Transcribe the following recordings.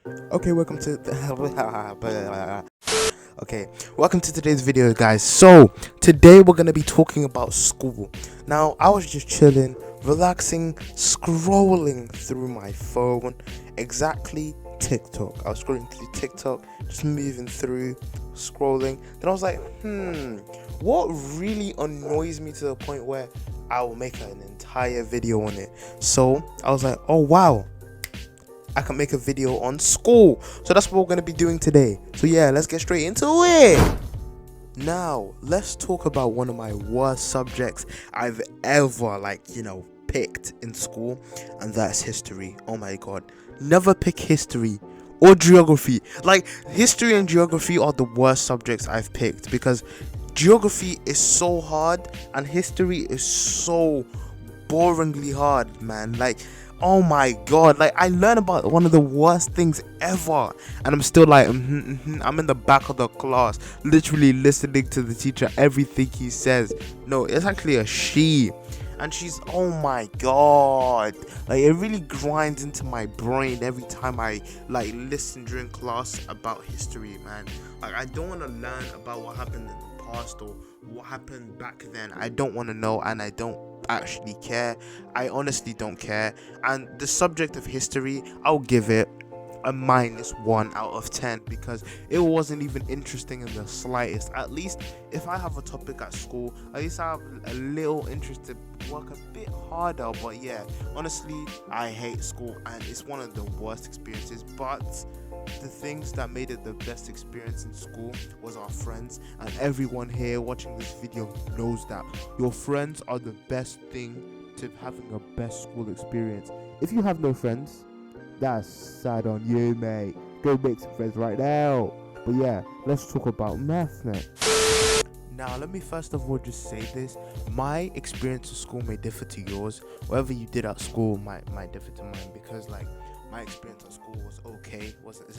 Okay, welcome to the okay, welcome to today's video, guys. So today we're gonna be talking about school. Now, I was just chilling, relaxing, scrolling through my phone, exactly TikTok. I was scrolling through TikTok, just moving through, scrolling. Then I was like, what really annoys me to the point where I will make an entire video on it. So I was like, oh wow, I can make a video on school. So that's what we're going to be doing today. So yeah, let's get straight into it. Now, let's talk about one of my worst subjects I've ever picked in school, and that's history. Oh my god. Never pick history or geography. Like, history and geography are the worst subjects I've picked because geography is so hard and history is so boringly hard, man. Like, oh my god, like I learned about one of the worst things ever, and I'm still like, I'm in the back of the class, literally listening to the teacher, everything he says. No, it's actually a she, and she's, oh my god, like it really grinds into my brain every time I listen during class about history, man. Like, I don't want to learn about what happened in the past or what happened back then. I don't want to know, and I don't actually care. I honestly don't care. And the subject of history, I'll give it a -1 out of 10 because it wasn't even interesting in the slightest. At least if I have a topic at school, at least I have a little interest to work a bit harder. But yeah, honestly, I hate school and it's one of the worst experiences. But the things that made it the best experience in school was our friends, and everyone here watching this video knows that your friends are the best thing to having a best school experience. If you have no friends, that's sad on you, mate. Go make some friends right now. But yeah, let's talk about math next. Now, let me first of all just say this. My experience at school may differ to yours. Whatever you did at school might differ to mine, because my experience at school was okay.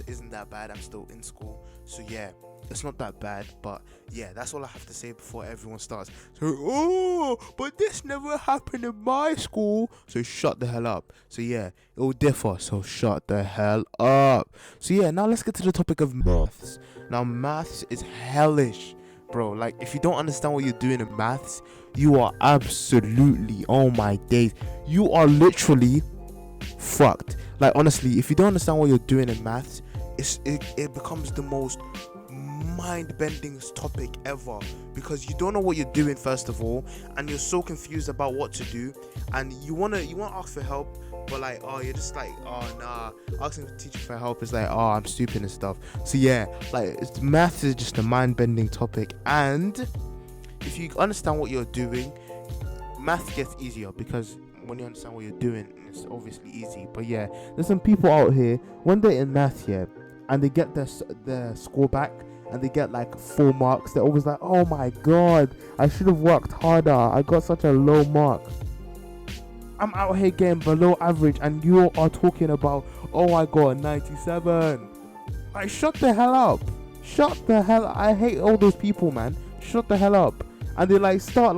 Isn't that bad. I'm still in school. So yeah, it's not that bad. But yeah, that's all I have to say before everyone starts. So, oh, but this never happened in my school. So shut the hell up. So yeah, it will differ. So shut the hell up. So yeah, now let's get to the topic of maths. Now, maths is hellish, bro. Like, if you don't understand what you're doing in maths, you are absolutely, oh my days, you are literally fucked. Like, honestly, if you don't understand what you're doing in maths, it becomes the most mind-bending topic ever, because you don't know what you're doing first of all, and you're so confused about what to do, and you wanna ask for help, but you're just like, oh nah, asking the teacher for help is like, oh, I'm stupid and stuff. So yeah, maths is just a mind-bending topic, and if you understand what you're doing, math gets easier, because when you understand what you're doing, it's obviously easy. But yeah, there's some people out here when they're in math here and they get their score back and they get like 4 marks, they're always like, oh my god, I should have worked harder, I got such a low mark. I'm out here getting below average and you are talking about, oh, I got a 97. Like, shut the hell up. Shut the hell up. I hate all those people, man. Shut the hell up. And they start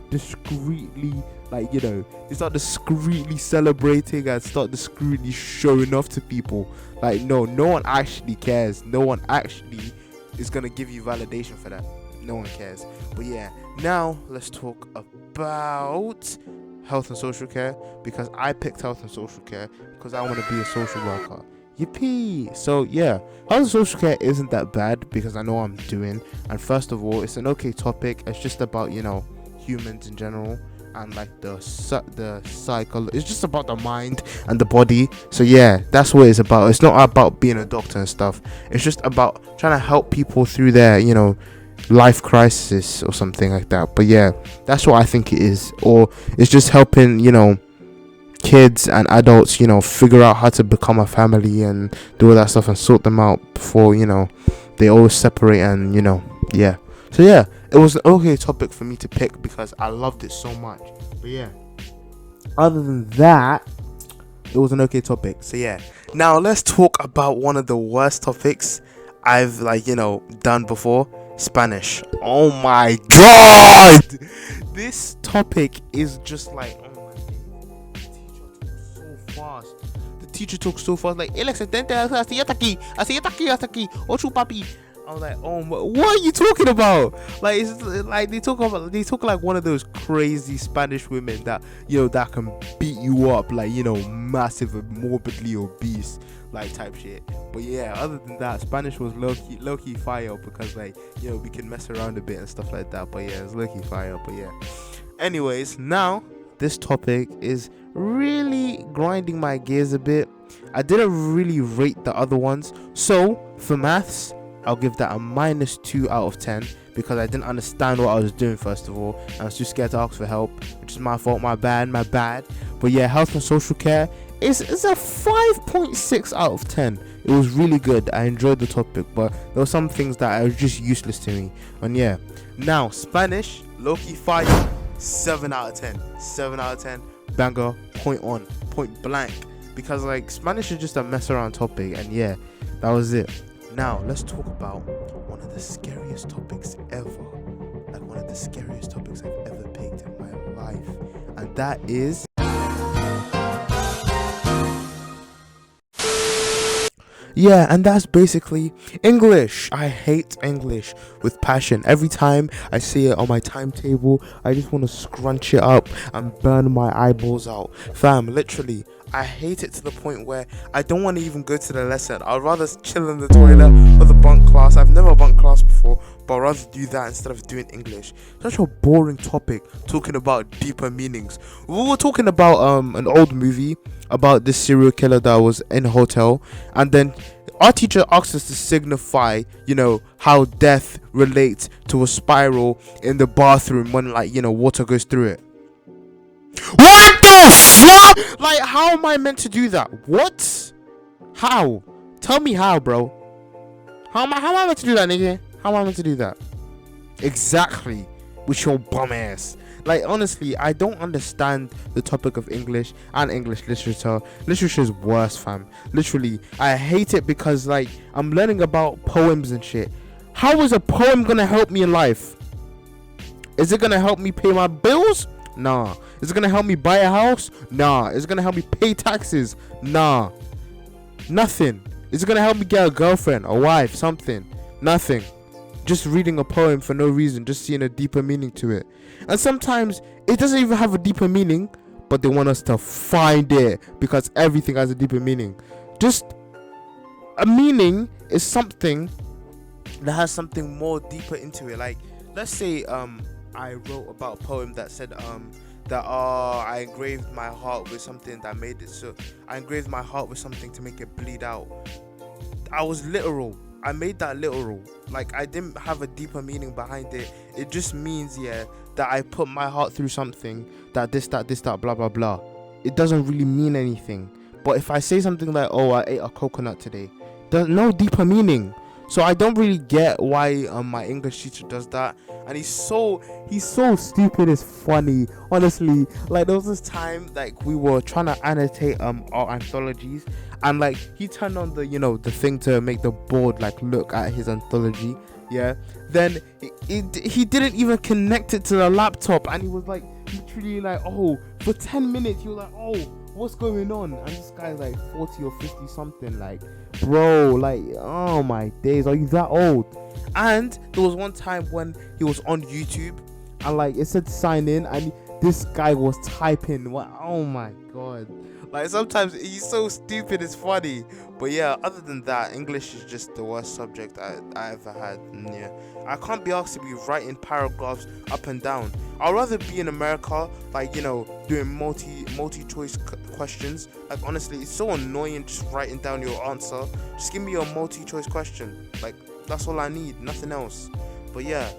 discreetly, they start discreetly celebrating and start discreetly showing off to people. Like, no one actually cares. No one actually is gonna give you validation for that. No one cares. But yeah, now let's talk about health and social care, because I picked health and social care because I want to be a social worker. Yippee! So yeah, health and social care isn't that bad because I know what I'm doing. And first of all, it's an okay topic. It's just about, humans in general, and the cycle. It's just about the mind and the body. So yeah, that's what it's about. It's not about being a doctor and stuff. It's just about trying to help people through their life crisis or something like that. But yeah, that's what I think it is. Or it's just helping kids and adults figure out how to become a family and do all that stuff and sort them out before they all separate, and yeah. So yeah, it was an okay topic for me to pick because I loved it so much. But yeah, other than that, it was an okay topic. So yeah, now let's talk about one of the worst topics I've done before. Spanish. Oh my god, this topic is just like, oh my god, the teacher talks so fast. The teacher talks so fast, like, I was like, oh, what are you talking about? Like, it's like they talk like one of those crazy Spanish women that, you know, that can beat you up, like, you know, massive and morbidly obese, like, type shit. But yeah, other than that, Spanish was low key fire, because, like, you know, we can mess around a bit and stuff like that. But yeah, it was low key fire. But yeah, anyways, now this topic is really grinding my gears a bit. I didn't really rate the other ones, so for maths, I'll give that a -2 out of 10, because I didn't understand what I was doing. First of all, I was too scared to ask for help, which is my fault, my bad. But yeah, health and social care is a 5.6 out of 10. It was really good. I enjoyed the topic, but there were some things that are just useless to me. And yeah, now Spanish, low-key fire, 7 out of 10. 7 out of 10, banger, point blank, because, like, Spanish is just a mess around topic. And yeah, that was it. Now, let's talk about one of the scariest topics ever. Like, one of the scariest topics I've ever picked in my life. And that is... yeah, and that's basically English. I hate English with passion. Every time I see it on my timetable, I just want to scrunch it up and burn my eyeballs out. Fam, literally, I hate it to the point where I don't want to even go to the lesson. I'd rather chill in the toilet or the bunk class. I've never bunked class before, but I'd rather do that instead of doing English. Such a boring topic, talking about deeper meanings. We were talking about an old movie about this serial killer that was in a hotel, and then our teacher asked us to signify, you know, how death relates to a spiral in the bathroom when, like, you know, water goes through it. What the fuck? Like, how am I meant to do that? What? How? Tell me how, bro. How am I meant to do that, nigga? How am I meant to do that? Exactly. With your bum ass. Like, honestly, I don't understand the topic of English and English literature. Literature is worse, fam. Literally, I hate it because, like, I'm learning about poems and shit. How is a poem gonna help me in life? Is it gonna help me pay my bills? Nah. Is it gonna help me buy a house? Nah. Is it gonna help me pay taxes? Nah. Nothing. Is it gonna help me get a girlfriend, a wife, something? Nothing. Just reading a poem for no reason, just seeing a deeper meaning to it. And sometimes it doesn't even have a deeper meaning, but they want us to find it because everything has a deeper meaning. Just a meaning is something that has something more deeper into it. Like, let's say I wrote about a poem that said I engraved my heart with something that made it so. I engraved my heart with something to make it bleed out. I was literal. I made that literal. Like, I didn't have a deeper meaning behind it. It just means, yeah, that I put my heart through something, that this, that, blah, blah, blah. It doesn't really mean anything. But if I say something like, oh, I ate a coconut today, there's no deeper meaning. So I don't really get why my English teacher does that. And he's so stupid, it's funny. Honestly, like, there was this time, like, we were trying to annotate our anthologies, and, like, he turned on the, you know, the thing to make the board, like, look at his anthology. Yeah, then he didn't even connect it to the laptop, and he was like literally like, oh, for 10 minutes he was like, oh, what's going on? And this guy's like 40 or 50 something. Like, bro, like, oh my days, are you that old? And there was one time when he was on YouTube and, like, it said sign in, and this guy was typing. What? Oh my god. Like, sometimes he's so stupid, it's funny. But yeah, other than that, English is just the worst subject I ever had. And yeah, I can't be asked to be writing paragraphs up and down. I'd rather be in America, like, you know, doing multi-choice questions. Like, honestly, it's so annoying just writing down your answer. Just give me your multi-choice question. Like, that's all I need, nothing else. But yeah,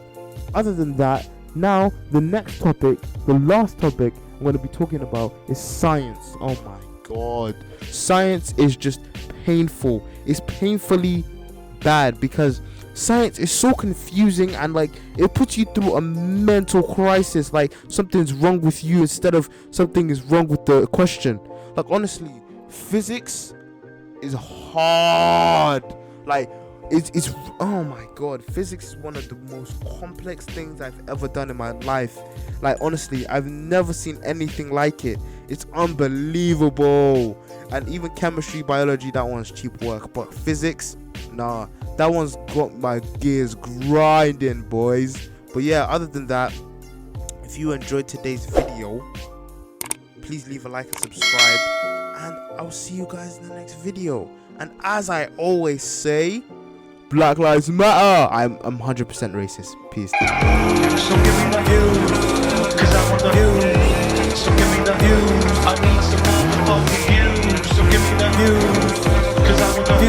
other than that, now the next topic, the last topic I'm going to be talking about is science. Oh my god, science is just painful. It's painfully bad because science is so confusing, and, like, it puts you through a mental crisis. Like, something's wrong with you instead of something is wrong with the question. Like, honestly, physics is hard. Like, It's oh my god, physics is one of the most complex things I've ever done in my life. Like, honestly, I've never seen anything like it. It's unbelievable. And even chemistry, biology, that one's cheap work, but physics, nah, that one's got my gears grinding, boys. But yeah, other than that, if you enjoyed today's video, please leave a like and subscribe, and I'll see you guys in the next video. And as I always say, Black Lives Matter. I'm 100% racist. Peace. So give me the views.